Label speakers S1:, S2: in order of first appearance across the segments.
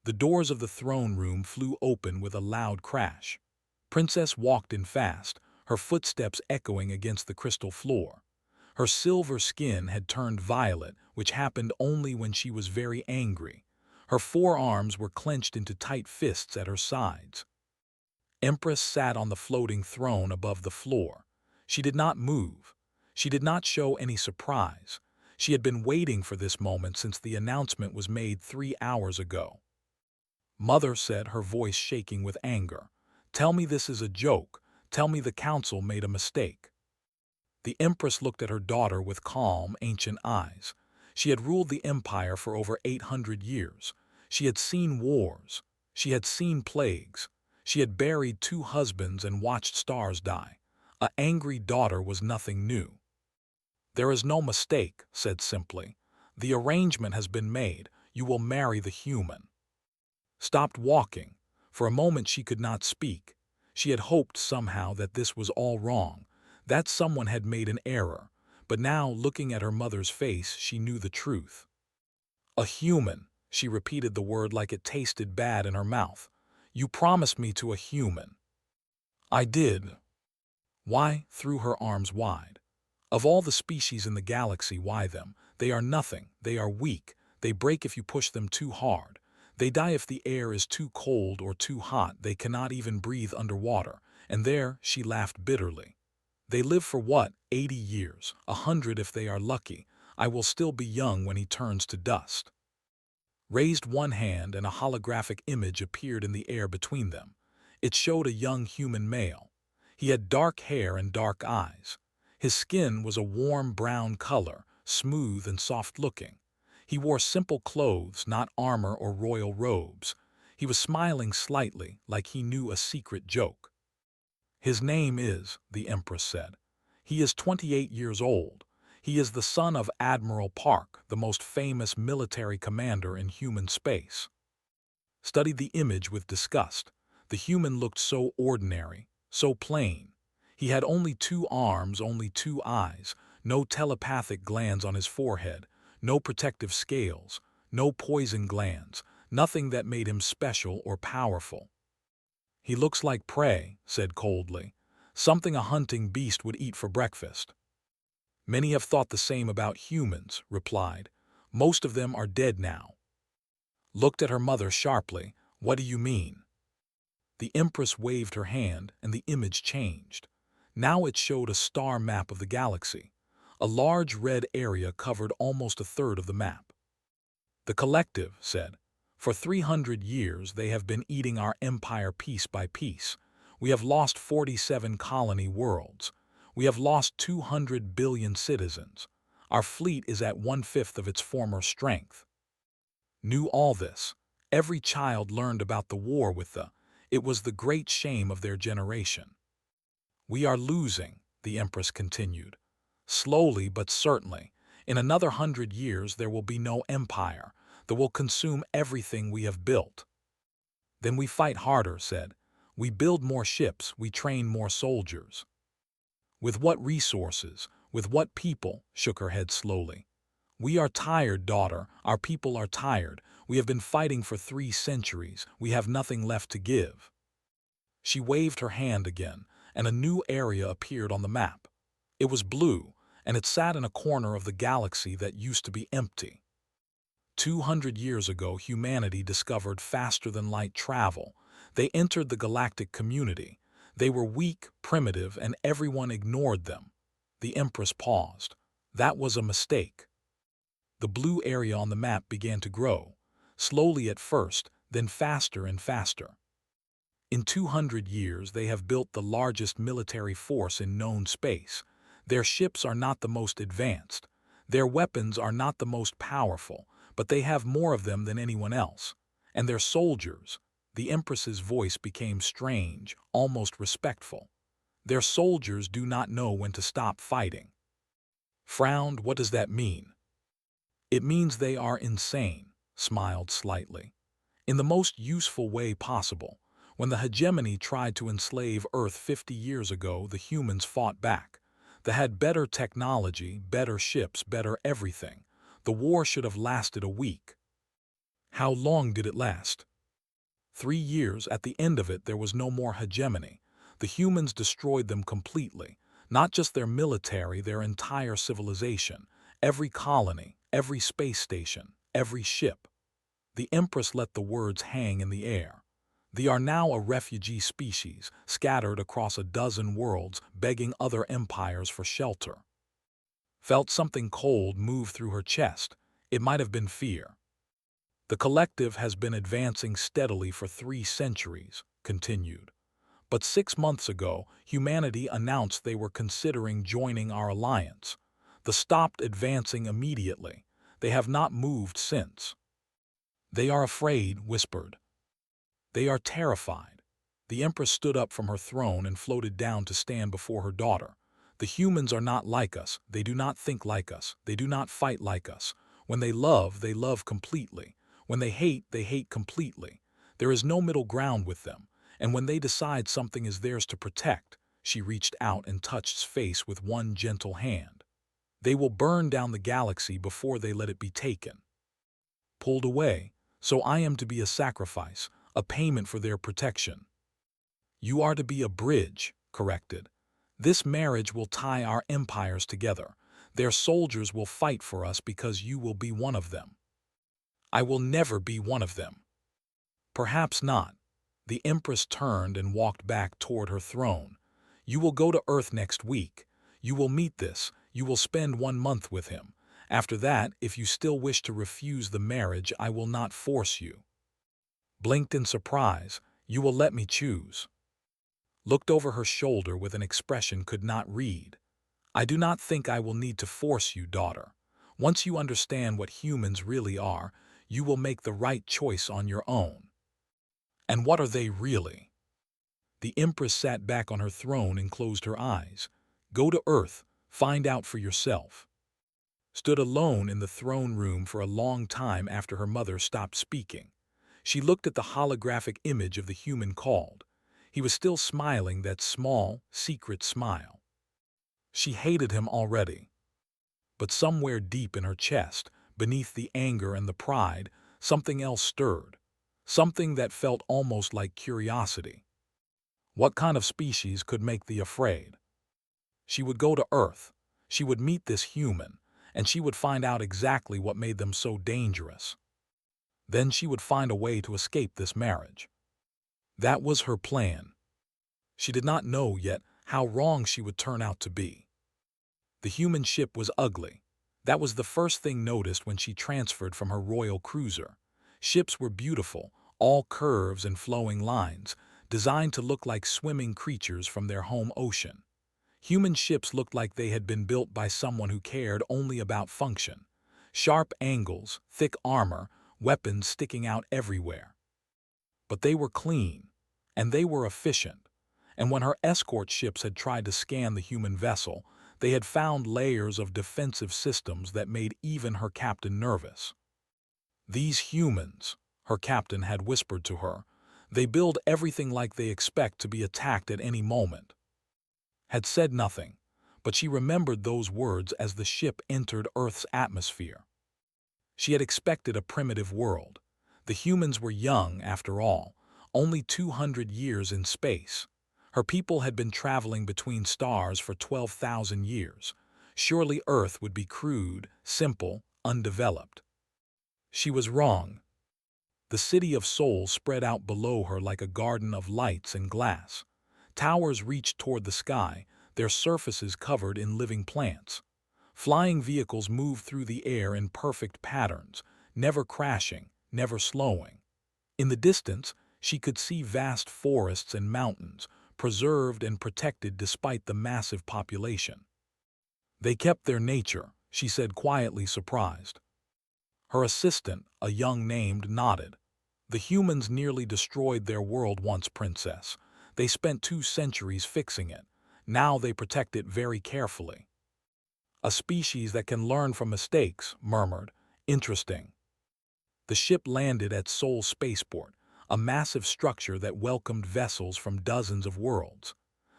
S1: The doors of the throne room flew open with a loud crash. Princess walked in fast, her footsteps echoing against the crystal floor. Her silver skin had turned violet, which happened only when she was very angry. Her forearms were clenched into tight fists at her sides. Empress sat on the floating throne above the floor. She did not move. She did not show any surprise. She had been waiting for this moment since the announcement was made 3 hours ago. Mother said, her voice shaking with anger, "Tell me this is a joke. Tell me the council made a mistake." The Empress looked at her daughter with calm, ancient eyes. She had ruled the empire for over 800 years. She had seen wars. She had seen plagues. She had buried 2 husbands and watched stars die. An angry daughter was nothing new. "There is no mistake," said simply. "The arrangement has been made. You will marry the human." Stopped walking. For a moment she could not speak. She had hoped somehow that this was all wrong, that someone had made an error, but now, looking at her mother's face, she knew the truth. "A human," she repeated the word like it tasted bad in her mouth. "You promised me to a human." "I did." "Why?" Threw her arms wide. "Of all the species in the galaxy, why them? They are nothing. They are weak. They break if you push them too hard. They die if the air is too cold or too hot. They cannot even breathe underwater." And there she laughed bitterly. "They live for what? 80 years, 100 if they are lucky. I will still be young when he turns to dust." Raised one hand and a holographic image appeared in the air between them. It showed a young human male. He had dark hair and dark eyes. His skin was a warm brown color, smooth and soft-looking. He wore simple clothes, not armor or royal robes. He was smiling slightly, like he knew a secret joke. "His name is," the Empress said. "He is 28 years old. He is the son of Admiral Park, the most famous military commander in human space." Studied the image with disgust. The human looked so ordinary, so plain. He had only 2 arms, only 2 eyes, no telepathic glands on his forehead, no protective scales, no poison glands, nothing that made him special or powerful. "He looks like prey," said coldly. "Something a hunting beast would eat for breakfast." "Many have thought the same about humans," replied. "Most of them are dead now." Looked at her mother sharply. "What do you mean?" The Empress waved her hand, and the image changed. Now it showed a star map of the galaxy. A large red area covered almost a third of the map. "The Collective," said. "For 300 years they have been eating our empire piece by piece. We have lost 47 colony worlds. We have lost 200 billion citizens. Our fleet is at 1/5 of its former strength." Knew all this. Every child learned about the war with the. It was the great shame of their generation. "We are losing," the Empress continued. "Slowly but certainly. In another 100 years there will be no empire that will consume everything we have built." "Then we fight harder," said. "We build more ships, we train more soldiers." "With what resources? With what people?" Shook her head slowly. "We are tired, daughter. Our people are tired. We have been fighting for 3 centuries. We have nothing left to give." She waved her hand again, and a new area appeared on the map. It was blue, and it sat in a corner of the galaxy that used to be empty. 200 years ago, humanity discovered faster-than-light travel. They entered the galactic community. They were weak, primitive, and everyone ignored them. The Empress paused. "That was a mistake." The blue area on the map began to grow, slowly at first, then faster and faster. "In 200 years they have built the largest military force in known space. Their ships are not the most advanced. Their weapons are not the most powerful, but they have more of them than anyone else. And their soldiers," the Empress's voice became strange, almost respectful. "Their soldiers do not know when to stop fighting." Frowned. "What does that mean?" "It means they are insane," smiled slightly. "In the most useful way possible. When the hegemony tried to enslave Earth 50 years ago, the humans fought back. They had better technology, better ships, better everything. The war should have lasted a week." "How long did it last?" 3 years, at the end of it, there was no more hegemony. The humans destroyed them completely. Not just their military, their entire civilization. Every colony, every space station, every ship. The Empress let the words hang in the air. They are now a refugee species, scattered across a dozen worlds, begging other empires for shelter. Felt something cold move through her chest. It might have been fear. The collective has been advancing steadily for 3 centuries, continued. But 6 months ago, humanity announced they were considering joining our alliance. They stopped advancing immediately. They have not moved since. They are afraid, whispered. They are terrified. The Empress stood up from her throne and floated down to stand before her daughter. The humans are not like us. They do not think like us. They do not fight like us. When they love completely. When they hate completely. There is no middle ground with them. And when they decide something is theirs to protect, she reached out and touched his face with one gentle hand. They will burn down the galaxy before they let it be taken. Pulled away, so I am to be a sacrifice, a payment for their protection. You are to be a bridge, corrected. This marriage will tie our empires together. Their soldiers will fight for us because you will be one of them. I will never be one of them. Perhaps not. The Empress turned and walked back toward her throne. You will go to Earth next week. You will meet this. You will spend 1 month with him. After that, if you still wish to refuse the marriage, I will not force you. Blinked in surprise. You will let me choose. Looked over her shoulder with an expression could not read. I do not think I will need to force you, daughter. Once you understand what humans really are, you will make the right choice on your own. And what are they really? The Empress sat back on her throne and closed her eyes. Go to Earth, find out for yourself. Stood alone in the throne room for a long time after her mother stopped speaking. She looked at the holographic image of the human called. He was still smiling that small, secret smile. She hated him already. But somewhere deep in her chest, beneath the anger and the pride, something else stirred. Something that felt almost like curiosity. What kind of species could make thee afraid? She would go to Earth. She would meet this human, and she would find out exactly what made them so dangerous. Then she would find a way to escape this marriage. That was her plan. She did not know yet how wrong she would turn out to be. The human ship was ugly. That was the first thing noticed when she transferred from her royal cruiser. Ships were beautiful, all curves and flowing lines, designed to look like swimming creatures from their home ocean. Human ships looked like they had been built by someone who cared only about function. Sharp angles, thick armor, weapons sticking out everywhere. But they were clean, and they were efficient. And when her escort ships had tried to scan the human vessel, they had found layers of defensive systems that made even her captain nervous. These humans, her captain had whispered to her, they build everything like they expect to be attacked at any moment. Had said nothing, but she remembered those words as the ship entered Earth's atmosphere. She had expected a primitive world. The humans were young, after all, only 200 years in space. Her people had been traveling between stars for 12,000 years. Surely Earth would be crude, simple, undeveloped. She was wrong. The city of Seoul spread out below her like a garden of lights and glass. Towers reached toward the sky, their surfaces covered in living plants. Flying vehicles moved through the air in perfect patterns, never crashing, never slowing. In the distance, she could see vast forests and mountains, preserved and protected despite the massive population. They kept their nature, she said quietly, surprised. Her assistant, a young named, nodded. The humans nearly destroyed their world once, princess. They spent 2 centuries fixing it. Now they protect it very carefully. A species that can learn from mistakes, murmured. Interesting. The ship landed at Seoul Spaceport, a massive structure that welcomed vessels from dozens of worlds.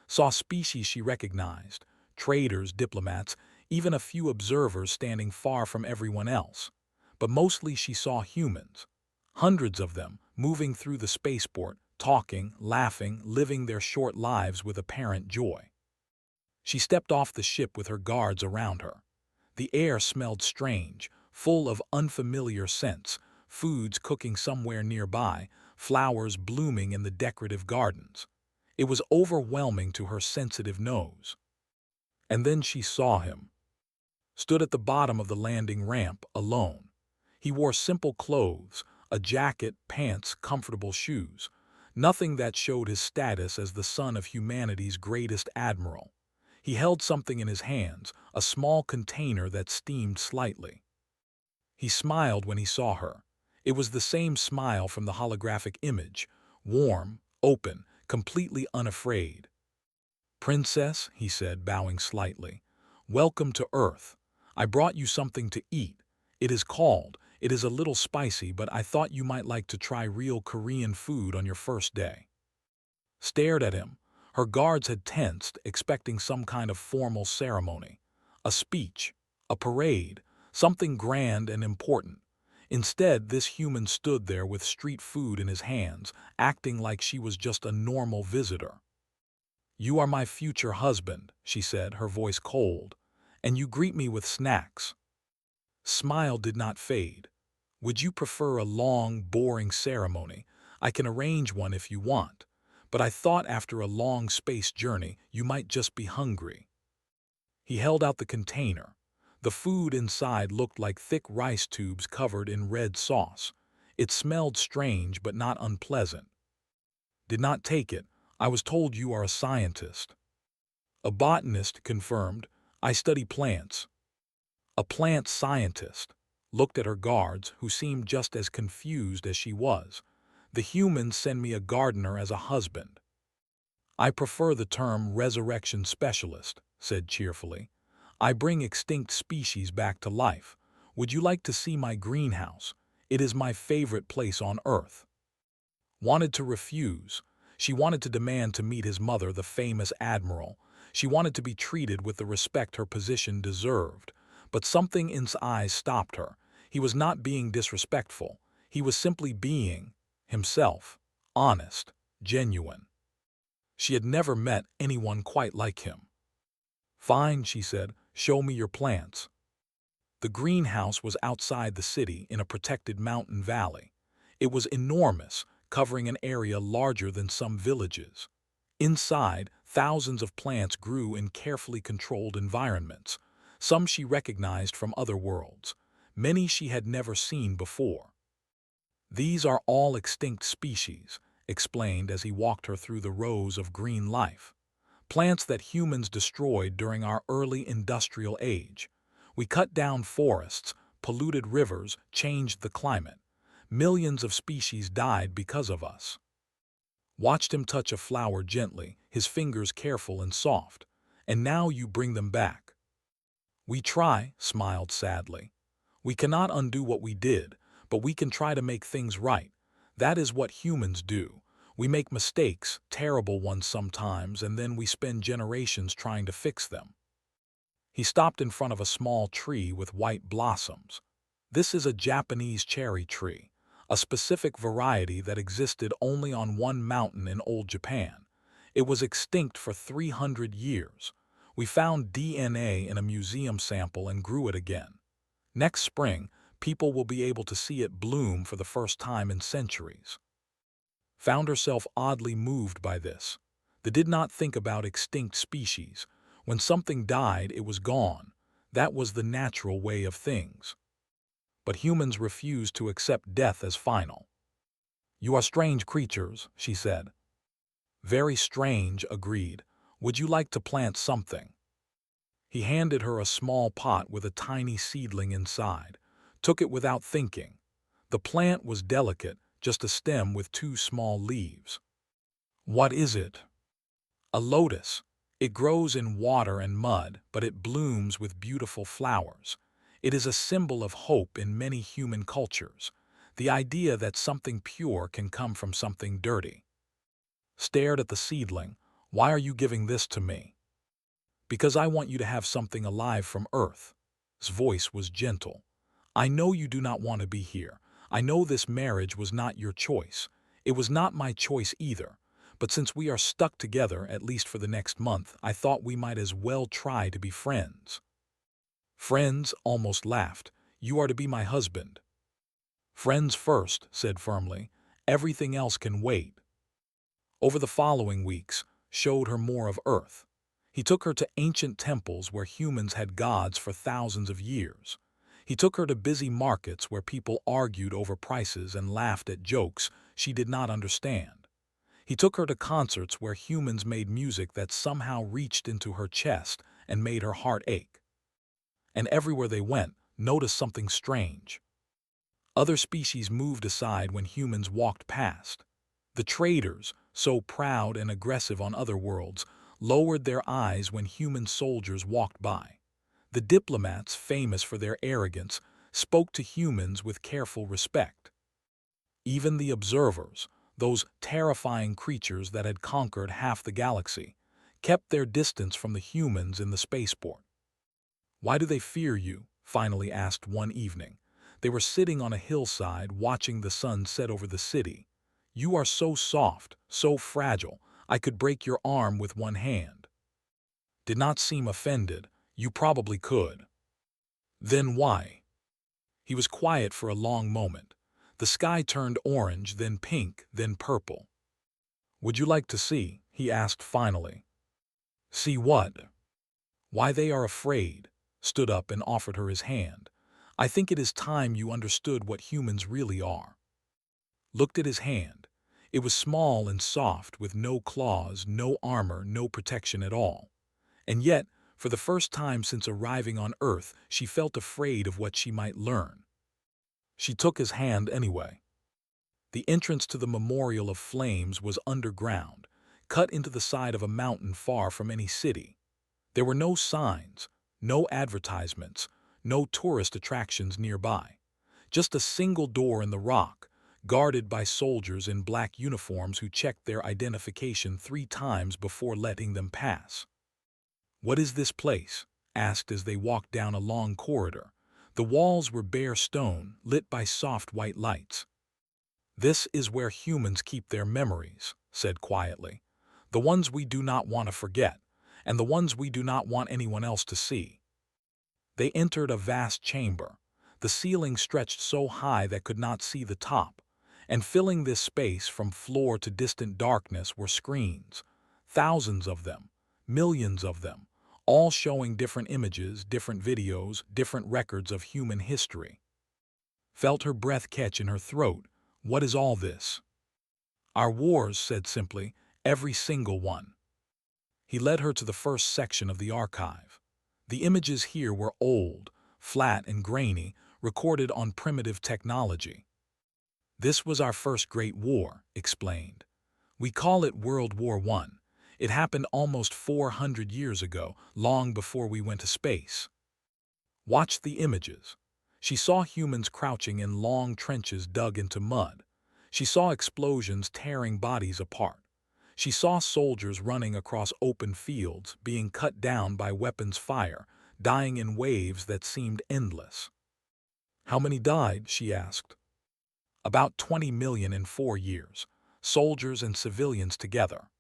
S1: Saw species she recognized, traders, diplomats, even a few observers standing far from everyone else. But mostly she saw humans. Hundreds of them, moving through the spaceport, talking, laughing, living their short lives with apparent joy. She stepped off the ship with her guards around her. The air smelled strange, full of unfamiliar scents, foods cooking somewhere nearby, flowers blooming in the decorative gardens. It was overwhelming to her sensitive nose. And then she saw him. Stood at the bottom of the landing ramp, alone. He wore simple clothes, a jacket, pants, comfortable shoes. Nothing that showed his status as the son of humanity's greatest admiral. He held something in his hands, a small container that steamed slightly. He smiled when he saw her. It was the same smile from the holographic image, warm, open, completely unafraid. "Princess," he said, bowing slightly, "welcome to Earth. I brought you something to eat. It is a little spicy, but I thought you might like to try real Korean food on your first day." Stared at him. Her guards had tensed, expecting some kind of formal ceremony. A speech, a parade, something grand and important. Instead, this human stood there with street food in his hands, acting like she was just a normal visitor. "You are my future husband," she said, her voice cold, "and you greet me with snacks." Smile did not fade. "Would you prefer a long, boring ceremony? I can arrange one if you want. But I thought after a long space journey, you might just be hungry." He held out the container. The food inside looked like thick rice tubes covered in red sauce. It smelled strange but not unpleasant. "Did not take it. I was told you are a scientist." "A botanist," confirmed. "I study plants." A plant scientist. Looked at her guards, who seemed just as confused as she was. "The humans send me a gardener as a husband." "I prefer the term resurrection specialist," said cheerfully. "I bring extinct species back to life. Would you like to see my greenhouse? It is my favorite place on Earth." Wanted to refuse. She wanted to demand to meet his mother, the famous admiral. She wanted to be treated with the respect her position deserved. But something in his eyes stopped her. He was not being disrespectful. He was simply being himself, honest, genuine. She had never met anyone quite like him. "Fine," she said, "show me your plants." The greenhouse was outside the city in a protected mountain valley. It was enormous, covering an area larger than some villages. Inside, thousands of plants grew in carefully controlled environments. Some she recognized from other worlds. Many she had never seen before. "These are all extinct species," explained as he walked her through the rows of green life. "Plants that humans destroyed during our early industrial age. We cut down forests, polluted rivers, changed the climate. Millions of species died because of us." Watched him touch a flower gently, his fingers careful and soft. "And now you bring them back." "We try," smiled sadly. "We cannot undo what we did, but we can try to make things right. That is what humans do. We make mistakes, terrible ones sometimes, and then we spend generations trying to fix them." He stopped in front of a small tree with white blossoms. "This is a Japanese cherry tree, a specific variety that existed only on one mountain in old Japan. It was extinct for 300 years. We found DNA in a museum sample and grew it again. Next spring, people will be able to see it bloom for the first time in centuries." Found herself oddly moved by this. They did not think about extinct species. When something died, it was gone. That was the natural way of things. But humans refused to accept death as final. "You are strange creatures," she said. "Very strange," agreed. "Would you like to plant something?" He handed her a small pot with a tiny seedling inside. Took it without thinking. The plant was delicate, just a stem with two small leaves. "What is it?" "A lotus. It grows in water and mud, but it blooms with beautiful flowers. It is a symbol of hope in many human cultures. The idea that something pure can come from something dirty." Stared at the seedling. "Why are you giving this to me?" "Because I want you to have something alive from Earth." His voice was gentle. "I know you do not want to be here. I know this marriage was not your choice. It was not my choice either. But since we are stuck together, at least for the next month, I thought we might as well try to be friends." "Friends?" almost laughed. "You are to be my husband." "Friends first," said firmly. "Everything else can wait." Over the following weeks, showed her more of Earth. He took her to ancient temples where humans had gods for thousands of years. He took her to busy markets where people argued over prices and laughed at jokes she did not understand. He took her to concerts where humans made music that somehow reached into her chest and made her heart ache. And everywhere they went, noticed something strange. Other species moved aside when humans walked past. The traders, so proud and aggressive on other worlds, lowered their eyes when human soldiers walked by. The diplomats, famous for their arrogance, spoke to humans with careful respect. Even the observers, those terrifying creatures that had conquered half the galaxy, kept their distance from the humans in the spaceport. "Why do they fear you?" finally asked one evening. They were sitting on a hillside watching the sun set over the city. "You are so soft, so fragile, I could break your arm with one hand." Did not seem offended. "You probably could." "Then why?" He was quiet for a long moment. The sky turned orange, then pink, then purple. "Would you like to see?" he asked finally. "See what?" "Why they are afraid," stood up and offered her his hand. "I think it is time you understood what humans really are." Looked at his hand. It was small and soft, with no claws, no armor, no protection at all. And yet, for the first time since arriving on Earth, she felt afraid of what she might learn. She took his hand anyway. The entrance to the Memorial of Flames was underground, cut into the side of a mountain far from any city. There were no signs, no advertisements, no tourist attractions nearby. Just a single door in the rock, guarded by soldiers in black uniforms who checked their identification 3 times before letting them pass. "What is this place?" asked as they walked down a long corridor. The walls were bare stone, lit by soft white lights. "This is where humans keep their memories," said quietly. "The ones we do not want to forget, and the ones we do not want anyone else to see." They entered a vast chamber. The ceiling stretched so high that could not see the top, and filling this space from floor to distant darkness were screens. Thousands of them, millions of them, all showing different images, different videos, different records of human history. Felt her breath catch in her throat. "What is all this?" "Our wars," said simply, "every single one." He led her to the first section of the archive. The images here were old, flat and grainy, recorded on primitive technology. "This was our first great war," explained. "We call it World War I. It happened almost 400 years ago, long before we went to space." Watched the images. She saw humans crouching in long trenches dug into mud. She saw explosions tearing bodies apart. She saw soldiers running across open fields, being cut down by weapons fire, dying in waves that seemed endless. "How many died?" she asked. "About 20 million in 4 years, soldiers and civilians together."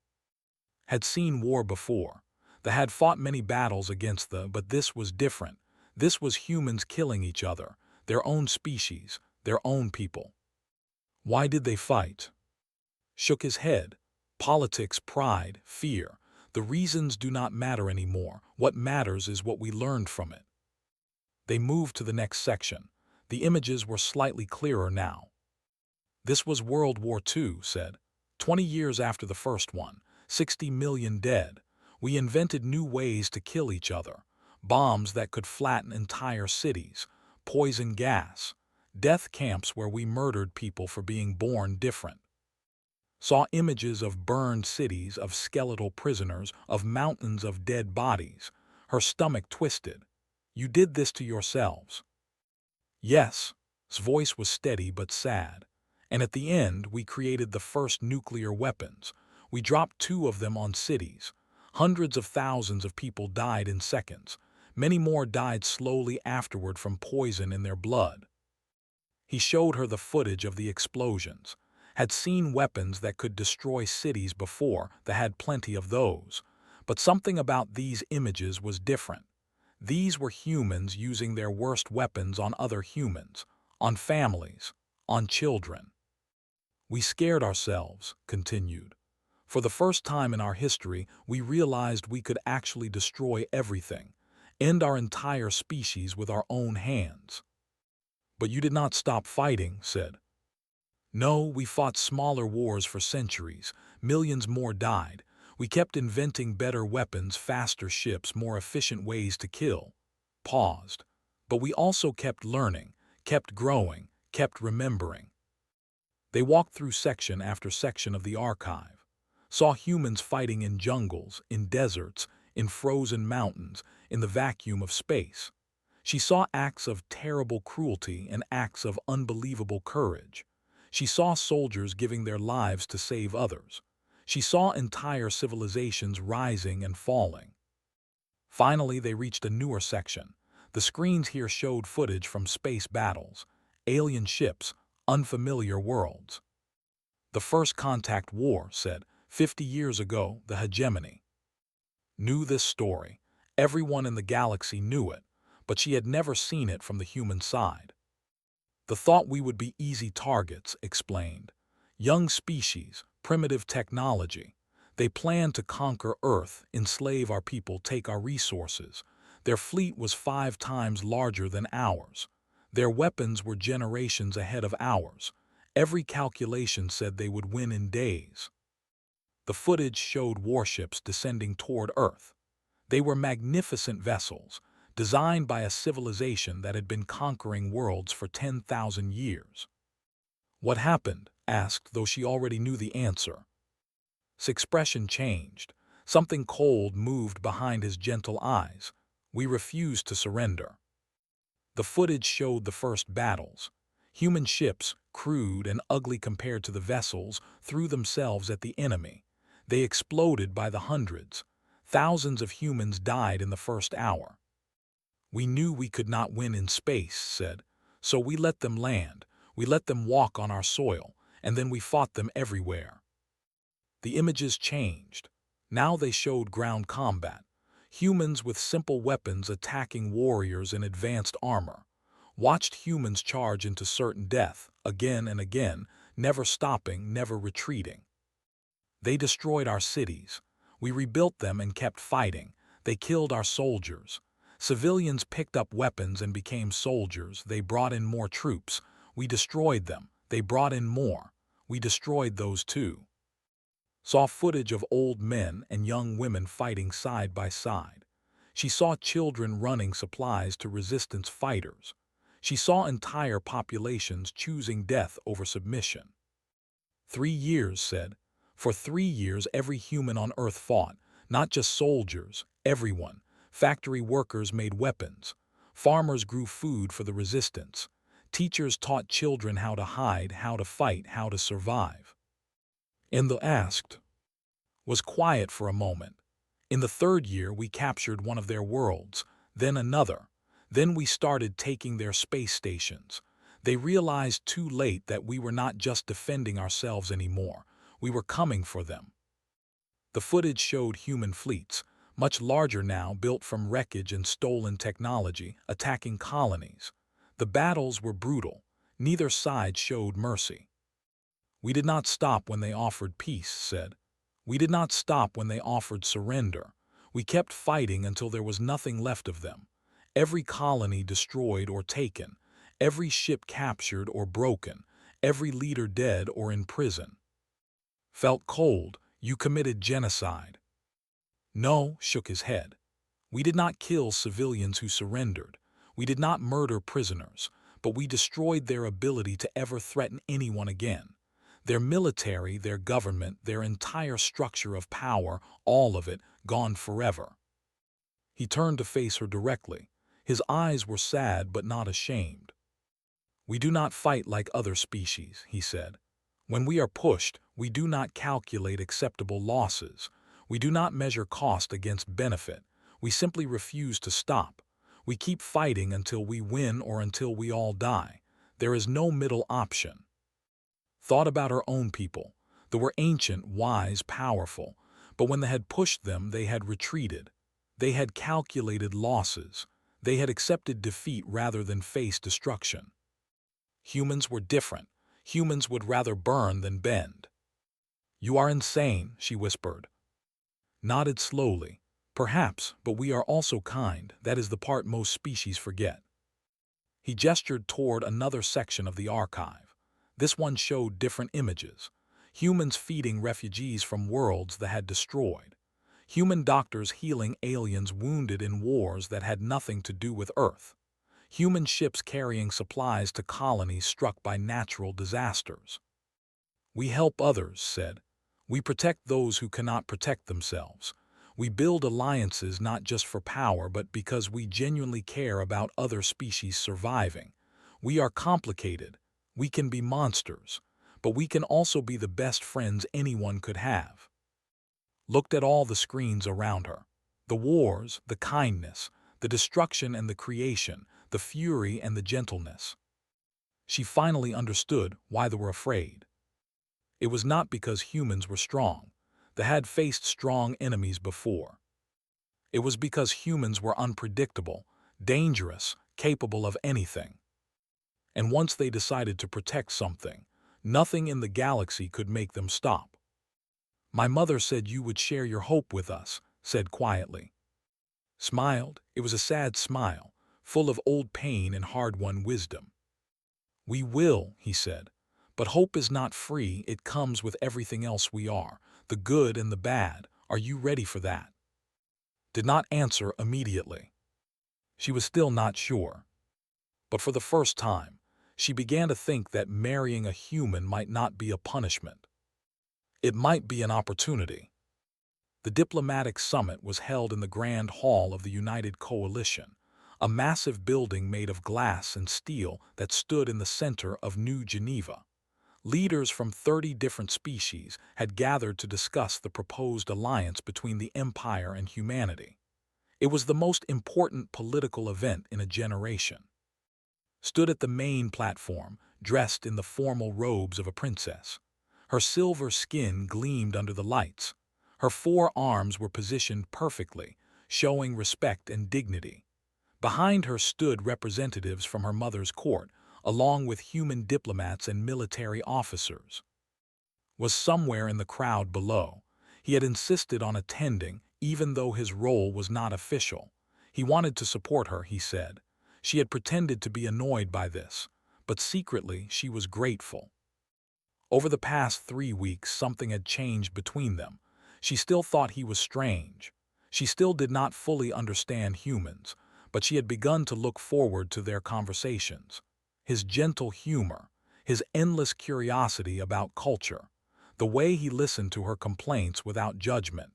S1: Had seen war before. They had fought many battles against but this was different. This was humans killing each other, their own species, their own people. "Why did they fight?" Shook his head. "Politics, pride, fear. The reasons do not matter anymore. What matters is what we learned from it." They moved to the next section. The images were slightly clearer now. "This was World War II," said. 20 years after the first one, 60 million dead. We invented new ways to kill each other. Bombs that could flatten entire cities. Poison gas. Death camps where we murdered people for being born different. Saw images of burned cities, of skeletal prisoners, of mountains of dead bodies. Her stomach twisted. "You did this to yourselves." "Yes." His voice was steady but sad. "And at the end, we created the first nuclear weapons. We dropped 2 of them on cities. Hundreds of thousands of people died in seconds. Many more died slowly afterward from poison in their blood." He showed her the footage of the explosions, had seen weapons that could destroy cities before, that had plenty of those. But something about these images was different. These were humans using their worst weapons on other humans, on families, on children. We scared ourselves, continued. For the first time in our history, we realized we could actually destroy everything, end our entire species with our own hands. But you did not stop fighting, said. No, we fought smaller wars for centuries. Millions more died. We kept inventing better weapons, faster ships, more efficient ways to kill. Paused. But we also kept learning, kept growing, kept remembering. They walked through section after section of the archive, saw humans fighting in jungles, in deserts, in frozen mountains, in the vacuum of space. She saw acts of terrible cruelty and acts of unbelievable courage. She saw soldiers giving their lives to save others. She saw entire civilizations rising and falling. Finally, they reached a newer section. The screens here showed footage from space battles, alien ships, unfamiliar worlds. The First Contact War, said, 50 years ago, the hegemony. Knew this story. Everyone in the galaxy knew it, but she had never seen it from the human side. The thought we would be easy targets, explained. Young species, primitive technology. They planned to conquer Earth, enslave our people, take our resources. Their fleet was 5 times larger than ours. Their weapons were generations ahead of ours. Every calculation said they would win in days. The footage showed warships descending toward Earth. They were magnificent vessels, designed by a civilization that had been conquering worlds for 10,000 years. What happened? Asked, though she already knew the answer. His expression changed. Something cold moved behind his gentle eyes. We refused to surrender. The footage showed the first battles. Human ships, crude and ugly compared to the vessels, threw themselves at the enemy. They exploded by the hundreds. Thousands of humans died in the first hour. We knew we could not win in space, said, so we let them land. We let them walk on our soil, and then we fought them everywhere. The images changed. Now they showed ground combat. Humans with simple weapons attacking warriors in advanced armor. Watched humans charge into certain death, again and again, never stopping, never retreating. They destroyed our cities. We rebuilt them and kept fighting. They killed our soldiers. Civilians picked up weapons and became soldiers. They brought in more troops. We destroyed them. They brought in more. We destroyed those too. Saw footage of old men and young women fighting side by side. She saw children running supplies to resistance fighters. She saw entire populations choosing death over submission. 3 years, said. For 3 years every human on Earth fought, not just soldiers, everyone. Factory workers made weapons. Farmers grew food for the resistance. Teachers taught children how to hide, how to fight, how to survive. In the asked was quiet for a moment. In the 3rd year we captured one of their worlds, then another. Then we started taking their space stations. They realized too late that we were not just defending ourselves anymore. We were coming for them. The footage showed human fleets, much larger now, built from wreckage and stolen technology, attacking colonies. The battles were brutal. Neither side showed mercy. We did not stop when they offered peace, said. We did not stop when they offered surrender. We kept fighting until there was nothing left of them. Every colony destroyed or taken, every ship captured or broken, every leader dead or in prison. Felt cold. You committed genocide. No, shook his head. We did not kill civilians who surrendered. We did not murder prisoners, but we destroyed their ability to ever threaten anyone again. Their military, their government, their entire structure of power, all of it, gone forever. He turned to face her directly. His eyes were sad but not ashamed. We do not fight like other species, he said. When we are pushed, we do not calculate acceptable losses. We do not measure cost against benefit. We simply refuse to stop. We keep fighting until we win or until we all die. There is no middle option. Thought about her own people. They were ancient, wise, powerful, but when they had pushed them, they had retreated. They had calculated losses. They had accepted defeat rather than face destruction. Humans were different. Humans would rather burn than bend. "You are insane," she whispered. Nodded slowly. "Perhaps, but we are also kind. That is the part most species forget." He gestured toward another section of the archive. This one showed different images. Humans feeding refugees from worlds that had destroyed. Human doctors healing aliens wounded in wars that had nothing to do with Earth. Human ships carrying supplies to colonies struck by natural disasters. "We help others," said. "We protect those who cannot protect themselves. We build alliances not just for power but because we genuinely care about other species surviving. We are complicated. We can be monsters, but we can also be the best friends anyone could have." Looked at all the screens around her. The wars, the kindness, the destruction and the creation, the fury and the gentleness. She finally understood why they were afraid. It was not because humans were strong. They had faced strong enemies before. It was because humans were unpredictable, dangerous, capable of anything. And once they decided to protect something, nothing in the galaxy could make them stop. "My mother said you would share your hope with us," said quietly. Smiled. It was a sad smile, full of old pain and hard-won wisdom. "We will," he said. "But hope is not free. It comes with everything else we are, the good and the bad. Are you ready for that?" Did not answer immediately. She was still not sure. But for the first time, she began to think that marrying a human might not be a punishment. It might be an opportunity. The diplomatic summit was held in the Grand Hall of the United Coalition, a massive building made of glass and steel that stood in the center of New Geneva. Leaders from 30 different species had gathered to discuss the proposed alliance between the Empire and humanity. It was the most important political event in a generation. Stood at the main platform, dressed in the formal robes of a princess. Her silver skin gleamed under the lights. Her 4 arms were positioned perfectly, showing respect and dignity. Behind her stood representatives from her mother's court, along with human diplomats and military officers. Was somewhere in the crowd below. He had insisted on attending, even though his role was not official. He wanted to support her, he said. She had pretended to be annoyed by this, but secretly she was grateful. Over the past 3 weeks, something had changed between them. She still thought he was strange. She still did not fully understand humans, but she had begun to look forward to their conversations. His gentle humor, his endless curiosity about culture, the way he listened to her complaints without judgment.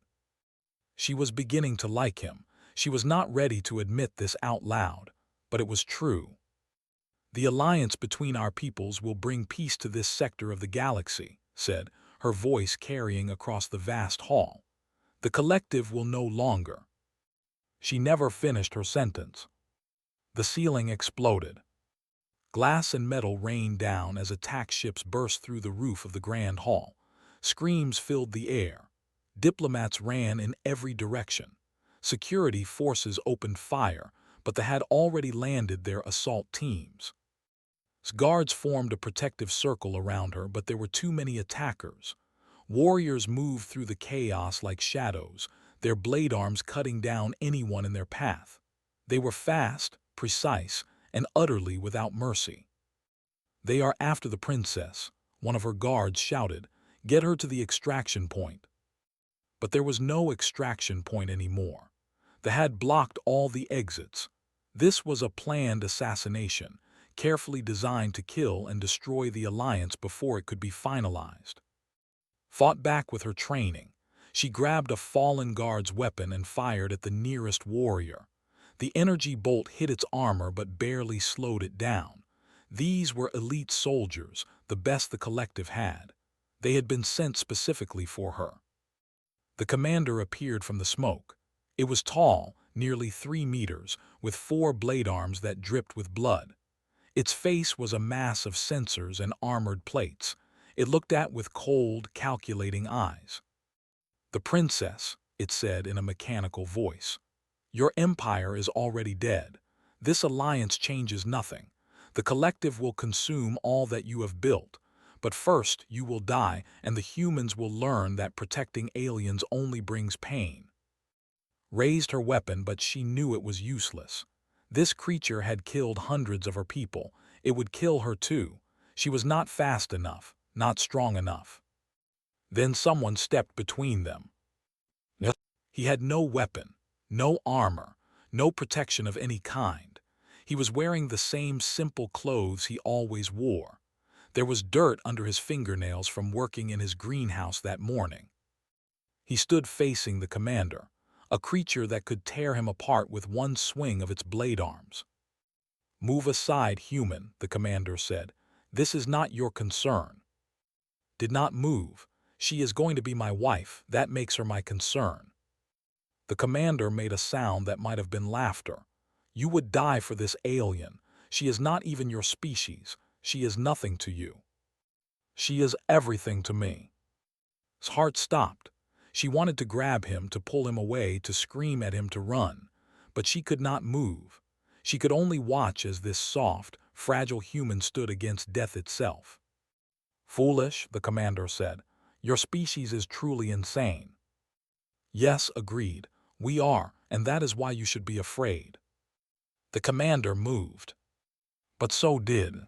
S1: She was beginning to like him. She was not ready to admit this out loud, but it was true. "The alliance between our peoples will bring peace to this sector of the galaxy," said, her voice carrying across the vast hall. "The collective will no longer." She never finished her sentence. The ceiling exploded. Glass and metal rained down as attack ships burst through the roof of the Grand Hall. Screams filled the air. Diplomats ran in every direction. Security forces opened fire, but they had already landed their assault teams. Guards formed a protective circle around her, but there were too many attackers. Warriors moved through the chaos like shadows, their blade arms cutting down anyone in their path. They were fast, precise, and utterly without mercy. "They are after the princess," one of her guards shouted. "Get her to the extraction point." But there was no extraction point anymore. They had blocked all the exits. This was a planned assassination, carefully designed to kill and destroy the alliance before it could be finalized. Fought back with her training. She grabbed a fallen guard's weapon and fired at the nearest warrior. The energy bolt hit its armor but barely slowed it down. These were elite soldiers, the best the collective had. They had been sent specifically for her. The commander appeared from the smoke. It was tall, nearly 3 meters, with 4 blade arms that dripped with blood. Its face was a mass of sensors and armored plates. It looked at with cold, calculating eyes. "The princess," it said in a mechanical voice. "Your empire is already dead. This alliance changes nothing. The collective will consume all that you have built. But first you will die, and the humans will learn that protecting aliens only brings pain." Raised her weapon, but she knew it was useless. This creature had killed hundreds of her people. It would kill her too. She was not fast enough, not strong enough. Then someone stepped between them. Yep. He had no weapon, no armor, no protection of any kind. He was wearing the same simple clothes he always wore. There was dirt under his fingernails from working in his greenhouse that morning. He stood facing the commander, a creature that could tear him apart with one swing of its blade arms. "Move aside, human," the commander said. "This is not your concern." "Did not move. She is going to be my wife. That makes her my concern." The commander made a sound that might have been laughter. "You would die for this alien. She is not even your species. She is nothing to you." "She is everything to me." His heart stopped. She wanted to grab him, to pull him away, to scream at him to run. But she could not move. She could only watch as this soft, fragile human stood against death itself. "Foolish," the commander said. "Your species is truly insane." "Yes," agreed. "We are, and that is why you should be afraid." The commander moved. But so did.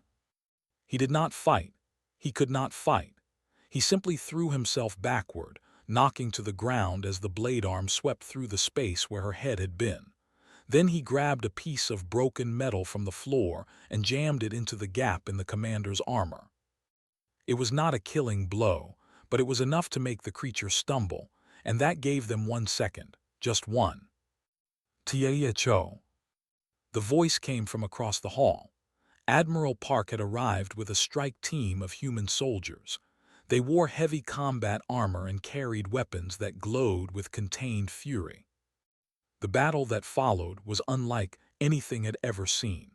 S1: He did not fight. He could not fight. He simply threw himself backward, knocking to the ground as the blade arm swept through the space where her head had been. Then he grabbed a piece of broken metal from the floor and jammed it into the gap in the commander's armor. It was not a killing blow, but it was enough to make the creature stumble, and that gave them 1 second, just one. "Tho." The voice came from across the hall. Admiral Park had arrived with a strike team of human soldiers. They wore heavy combat armor and carried weapons that glowed with contained fury. The battle that followed was unlike anything had ever seen.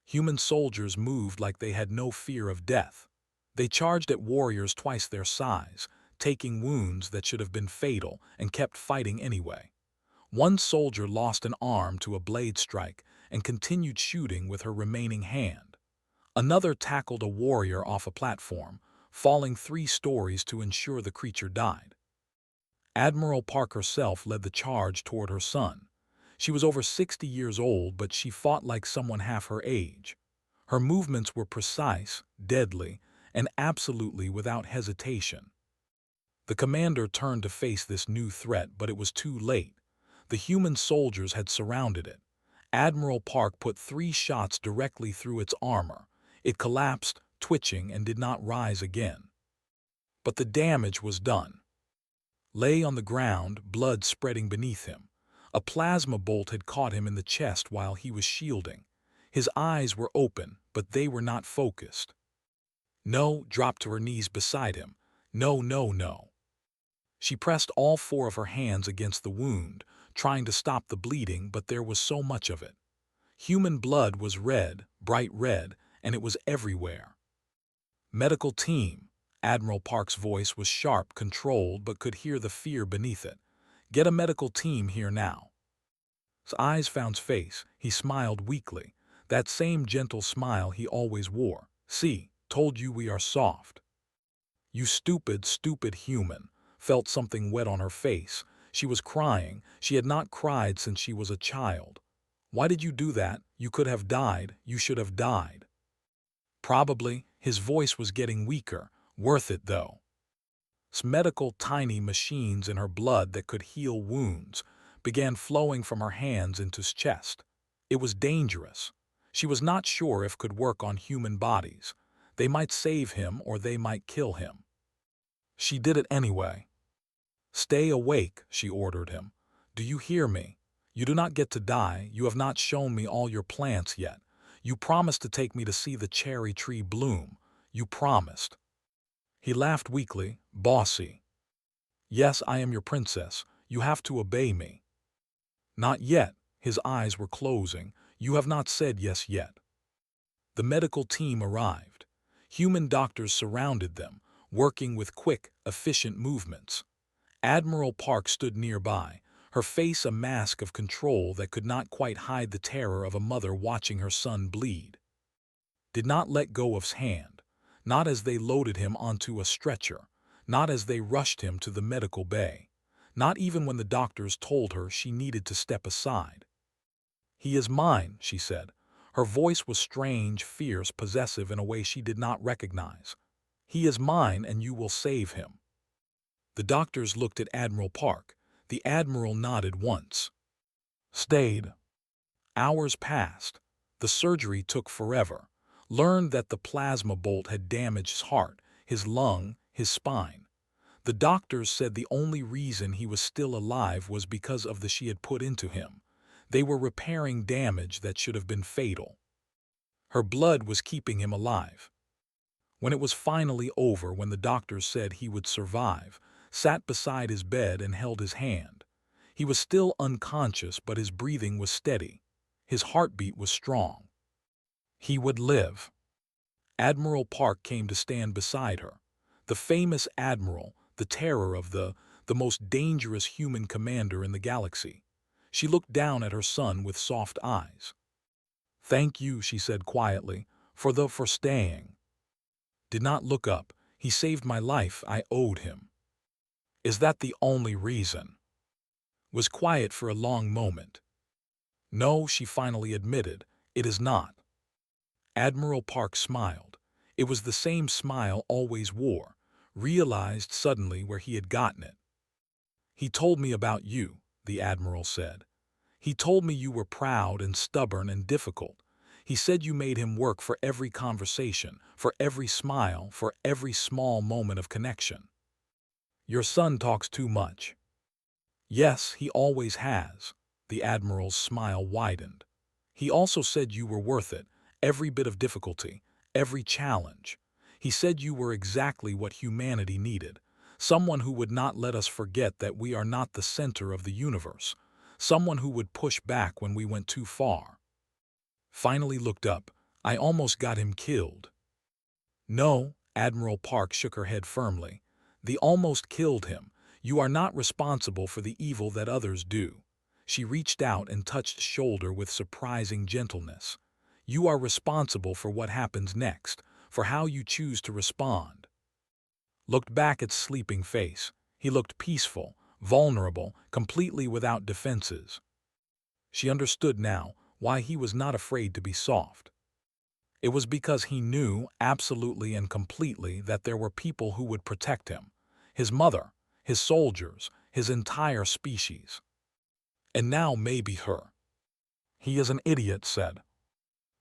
S1: Human soldiers moved like they had no fear of death. They charged at warriors twice their size, taking wounds that should have been fatal, and kept fighting anyway. One soldier lost an arm to a blade strike and continued shooting with her remaining hand. Another tackled a warrior off a platform, falling 3 stories to ensure the creature died. Admiral Park herself led the charge toward her son. She was over 60 years old, but she fought like someone half her age. Her movements were precise, deadly, and absolutely without hesitation. The commander turned to face this new threat, but it was too late. The human soldiers had surrounded it. Admiral Park put 3 shots directly through its armor. It collapsed, twitching, and did not rise again. But the damage was done. Lay on the ground, blood spreading beneath him. A plasma bolt had caught him in the chest while he was shielding. His eyes were open, but they were not focused. "No," dropped to her knees beside him. "No, no, no." She pressed all 4 of her hands against the wound, trying to stop the bleeding, but there was so much of it. Human blood was red, bright red, and it was everywhere. "Medical team." Admiral Park's voice was sharp, controlled, but could hear the fear beneath it. "Get a medical team here now." His eyes found his face. He smiled weakly, that same gentle smile he always wore. "See, told you we are soft." "You stupid, stupid human," felt something wet on her face. She was crying. She had not cried since she was a child. "Why did you do that? You could have died. You should have died." "Probably." His voice was getting weaker. "Worth it, though." Medical tiny machines in her blood that could heal wounds began flowing from her hands into his chest. It was dangerous. She was not sure if it could work on human bodies. They might save him or they might kill him. She did it anyway. "Stay awake," she ordered him. "Do you hear me? You do not get to die. You have not shown me all your plants yet. You promised to take me to see the cherry tree bloom. You promised." He laughed weakly. "Bossy." "Yes, I am your princess. You have to obey me." "Not yet." His eyes were closing. "You have not said yes yet." The medical team arrived. Human doctors surrounded them, working with quick, efficient movements. Admiral Park stood nearby, her face a mask of control that could not quite hide the terror of a mother watching her son bleed. Did not let go of his hand, not as they loaded him onto a stretcher, not as they rushed him to the medical bay, not even when the doctors told her she needed to step aside. "He is mine," she said. Her voice was strange, fierce, possessive in a way she did not recognize. "He is mine, and you will save him." The doctors looked at Admiral Park. The Admiral nodded once. Stayed. Hours passed. The surgery took forever. Learned that the plasma bolt had damaged his heart, his lung, his spine. The doctors said the only reason he was still alive was because of the she had put into him. They were repairing damage that should have been fatal. Her blood was keeping him alive. When it was finally over, when the doctors said he would survive, sat beside his bed and held his hand. He was still unconscious, but his breathing was steady. His heartbeat was strong. He would live. Admiral Park came to stand beside her. The famous admiral, the terror of the most dangerous human commander in the galaxy. She looked down at her son with soft eyes. "Thank you," she said quietly, for staying." Did not look up. "He saved my life. I owed him." "Is that the only reason?" Was quiet for a long moment. "No," she finally admitted, "it is not." Admiral Park smiled. It was the same smile always wore, realized suddenly where he had gotten it. "He told me about you," the Admiral said. "He told me you were proud and stubborn and difficult. He said you made him work for every conversation, for every smile, for every small moment of connection. Your son talks too much." "Yes, he always has." The Admiral's smile widened. "He also said you were worth it, every bit of difficulty, every challenge. He said you were exactly what humanity needed, someone who would not let us forget that we are not the center of the universe, someone who would push back when we went too far." Finally looked up. "I almost got him killed." "No," Admiral Park shook her head firmly. "The almost killed him. You are not responsible for the evil that others do." She reached out and touched his shoulder with surprising gentleness. "You are responsible for what happens next, for how you choose to respond." Looked back at sleeping face. He looked peaceful, vulnerable, completely without defenses. She understood now why he was not afraid to be soft. It was because he knew absolutely and completely that there were people who would protect him. His mother, his soldiers, his entire species. And now maybe her. "He is an idiot," said.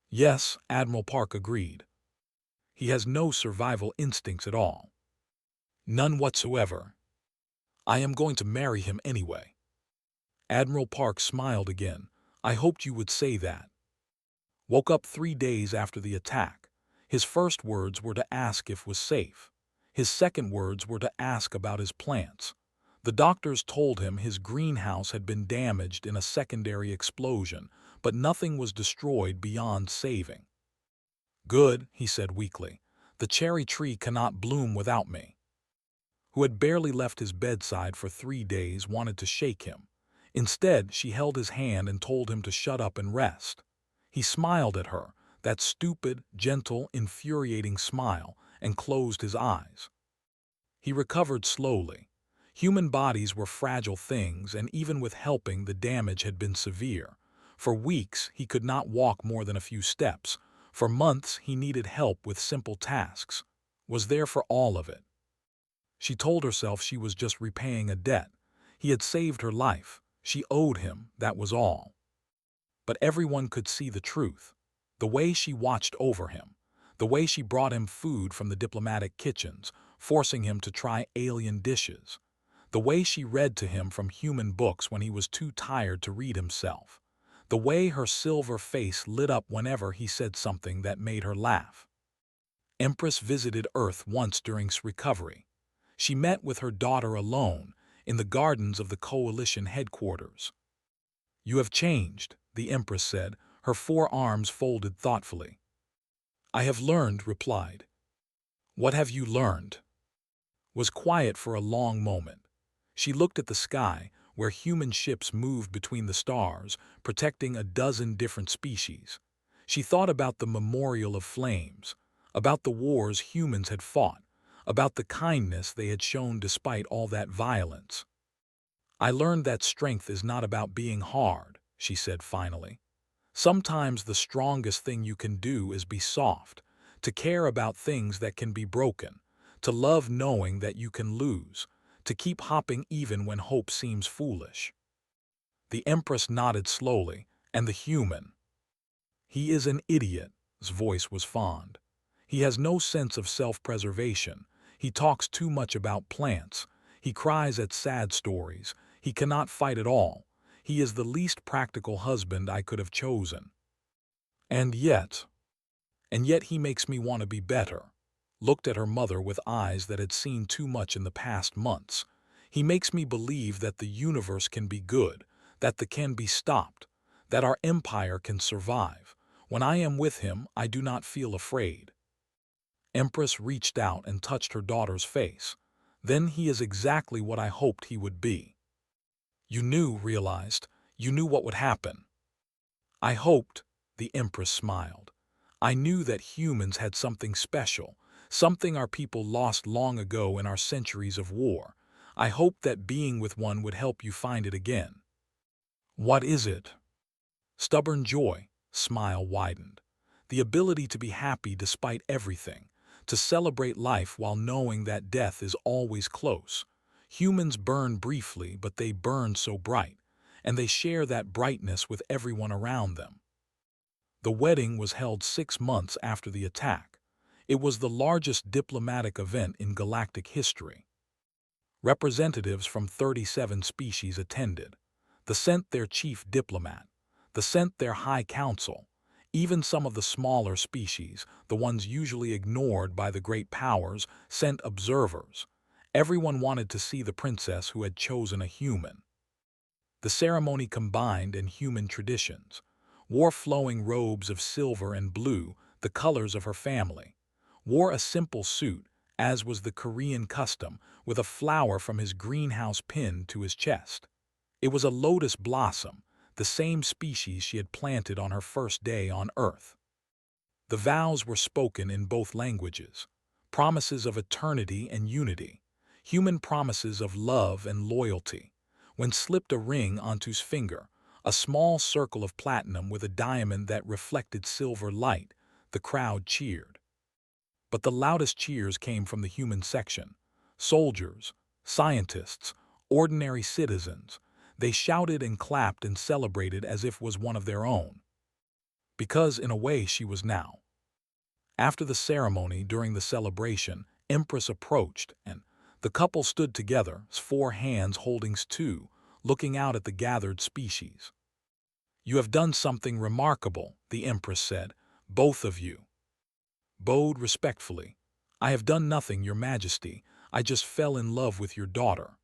S1: "Yes," Admiral Park agreed. "He has no survival instincts at all. None whatsoever. I am going to marry him anyway." Admiral Park smiled again. "I hoped you would say that." Woke up 3 days after the attack. His first words were to ask if was safe. His second words were to ask about his plants. The doctors told him his greenhouse had been damaged in a secondary explosion, but nothing was destroyed beyond saving. "Good," he said weakly. "The cherry tree cannot bloom without me." Who had barely left his bedside for 3 days wanted to shake him. Instead, she held his hand and told him to shut up and rest. He smiled at her, that stupid, gentle, infuriating smile, and closed his eyes. He recovered slowly. Human bodies were fragile things, and even with helping, the damage had been severe. For weeks, he could not walk more than a few steps. For months, he needed help with simple tasks. Was there for all of it. She told herself she was just repaying a debt. He had saved her life. She owed him, that was all. But everyone could see the truth. The way she watched over him. The way she brought him food from the diplomatic kitchens, forcing him to try alien dishes. The way she read to him from human books when he was too tired to read himself. The way her silver face lit up whenever he said something that made her laugh. Empress visited Earth once during recovery. She met with her daughter alone in the gardens of the Coalition headquarters. "You have changed," the Empress said, her 4 arms folded thoughtfully. I have learned, replied. What have you learned? Was quiet for a long moment. She looked at the sky, where human ships moved between the stars, protecting a dozen different species. She thought about the memorial of flames, about the wars humans had fought, about the kindness they had shown despite all that violence. I learned that strength is not about being hard, she said finally. Sometimes the strongest thing you can do is be soft, to care about things that can be broken, to love knowing that you can lose, to keep hopping even when hope seems foolish. The Empress nodded slowly, and the human. He is an idiot, his voice was fond. He has no sense of self-preservation. He talks too much about plants. He cries at sad stories. He cannot fight at all. He is the least practical husband I could have chosen. And yet he makes me want to be better. Looked at her mother with eyes that had seen too much in the past months. He makes me believe that the universe can be good, that the can be stopped, that our empire can survive. When I am with him, I do not feel afraid. Empress reached out and touched her daughter's face. Then he is exactly what I hoped he would be. You realized, you knew what would happen. I hoped, the Empress smiled. I knew that humans had something special, something our people lost long ago in our centuries of war. I hoped that being with one would help you find it again. What is it? Stubborn joy, smile widened. The ability to be happy despite everything, to celebrate life while knowing that death is always close. Humans burn briefly, but they burn so bright, and they share that brightness with everyone around them. The wedding was held 6 months after the attack. It was the largest diplomatic event in galactic history. Representatives from 37 species attended. They sent their chief diplomat. They sent their high council. Even some of the smaller species, the ones usually ignored by the great powers, sent observers. Everyone wanted to see the princess who had chosen a human. The ceremony combined in human traditions, wore flowing robes of silver and blue, the colors of her family, wore a simple suit, as was the Korean custom, with a flower from his greenhouse pinned to his chest. It was a lotus blossom, the same species she had planted on her first day on Earth. The vows were spoken in both languages, promises of eternity and unity, human promises of love and loyalty. When slipped a ring onto his finger, a small circle of platinum with a diamond that reflected silver light, the crowd cheered. But the loudest cheers came from the human section. Soldiers, scientists, ordinary citizens. They shouted and clapped and celebrated as if it was one of their own. Because in a way she was now. After the ceremony, during the celebration, Empress approached, and the couple stood together, 4 hands holding two, looking out at the gathered species. You have done something remarkable, the Empress said, both of you. Bowed respectfully. I have done nothing, Your Majesty. I just fell in love with your daughter.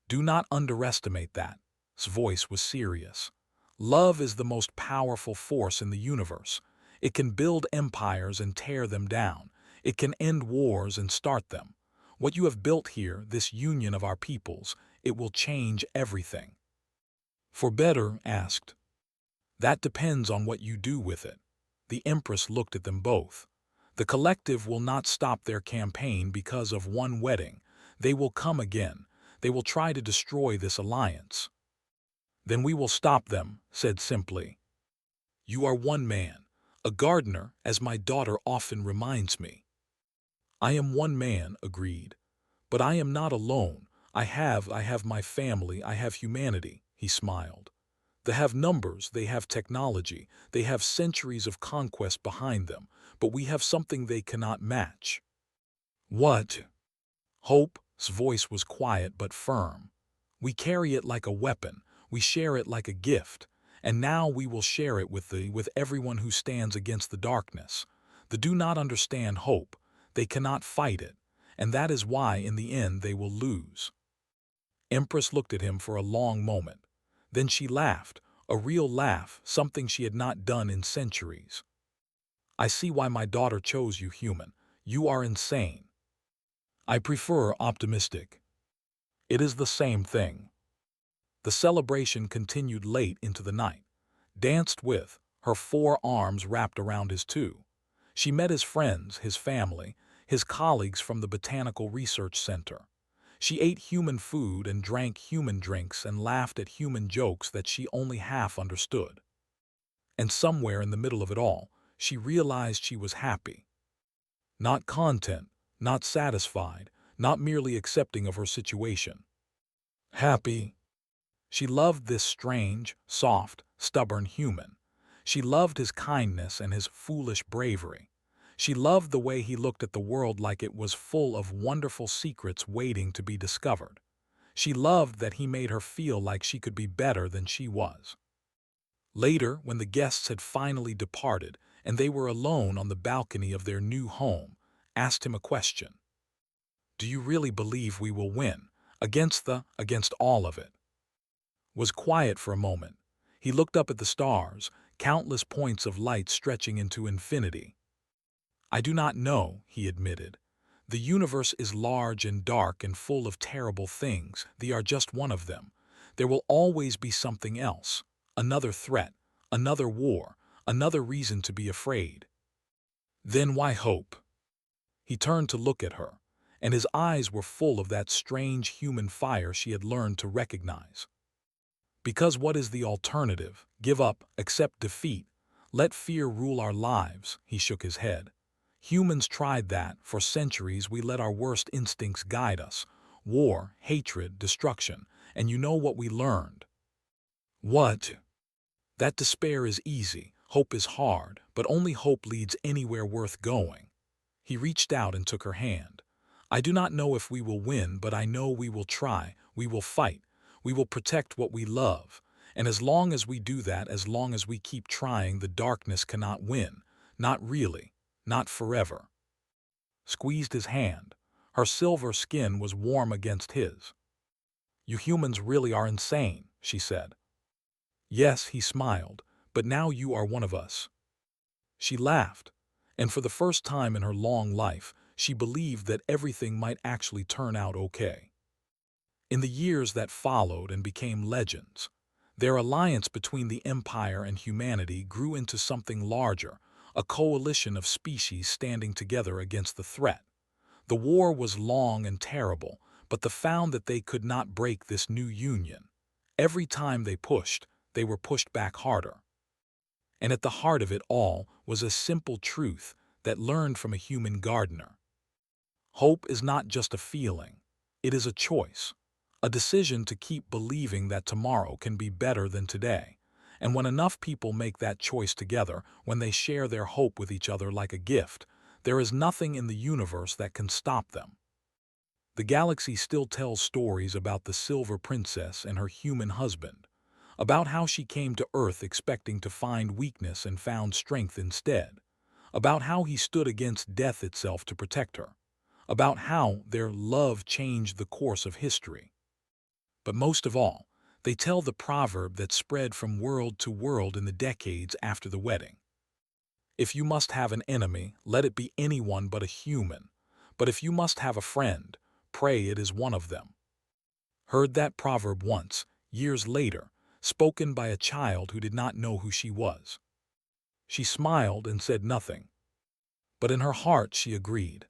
S1: Do not underestimate that. His voice was serious. Love is the most powerful force in the universe. It can build empires and tear them down. It can end wars and start them. What you have built here, this union of our peoples, it will change everything. For better, asked. That depends on what you do with it. The Empress looked at them both. The collective will not stop their campaign because of one wedding. They will come again. They will try to destroy this alliance. Then we will stop them, said simply. You are one man, a gardener, as my daughter often reminds me. I am one man, agreed. But I am not alone. I have my family, I have humanity, he smiled. They have numbers, they have technology, they have centuries of conquest behind them, but we have something they cannot match. What? Hope's voice was quiet but firm. We carry it like a weapon, we share it like a gift, and now we will share it with everyone who stands against the darkness. They do not understand hope, they cannot fight it, and that is why in the end they will lose. Empress looked at him for a long moment. Then she laughed, a real laugh, something she had not done in centuries. I see why my daughter chose you, human. You are insane. I prefer optimistic. It is the same thing. The celebration continued late into the night. Danced with, her 4 arms wrapped around his two. She met his friends, his family, his colleagues from the Botanical Research Center. She ate human food and drank human drinks and laughed at human jokes that she only half understood. And somewhere in the middle of it all, she realized she was happy. Not content, not satisfied, not merely accepting of her situation. Happy. She loved this strange, soft, stubborn human. She loved his kindness and his foolish bravery. She loved the way he looked at the world like it was full of wonderful secrets waiting to be discovered. She loved that he made her feel like she could be better than she was. Later, when the guests had finally departed and they were alone on the balcony of their new home, asked him a question. Do you really believe we will win? Against all of it? Was quiet for a moment. He looked up at the stars, countless points of light stretching into infinity. I do not know, he admitted. The universe is large and dark and full of terrible things. They are just one of them. There will always be something else, another threat, another war, another reason to be afraid. Then why hope? He turned to look at her, and his eyes were full of that strange human fire she had learned to recognize. Because what is the alternative? Give up, accept defeat, let fear rule our lives, he shook his head. Humans tried that. For centuries we let our worst instincts guide us. War, hatred, destruction. And you know what we learned? What? That despair is easy, hope is hard, but only hope leads anywhere worth going. He reached out and took her hand. I do not know if we will win, but I know we will try, we will fight, we will protect what we love. And as long as we do that, as long as we keep trying, the darkness cannot win. Not really, not forever. Squeezed his hand. Her silver skin was warm against his. You humans really are insane, she said. Yes, he smiled, but now you are one of us. She laughed, and for the first time in her long life, she believed that everything might actually turn out okay. In the years that followed and became legends, their alliance between the Empire and humanity grew into something larger, a coalition of species standing together against the threat. The war was long and terrible, but they found that they could not break this new union. Every time they pushed, they were pushed back harder. And at the heart of it all was a simple truth that learned from a human gardener. Hope is not just a feeling, it is a choice, a decision to keep believing that tomorrow can be better than today. And when enough people make that choice together, when they share their hope with each other like a gift, there is nothing in the universe that can stop them. The galaxy still tells stories about the Silver Princess and her human husband, about how she came to Earth expecting to find weakness and found strength instead, about how he stood against death itself to protect her, about how their love changed the course of history. But most of all, they tell the proverb that spread from world to world in the decades after the wedding. If you must have an enemy, let it be anyone but a human. But if you must have a friend, pray it is one of them. Heard that proverb once, years later, spoken by a child who did not know who she was. She smiled and said nothing. But in her heart she agreed.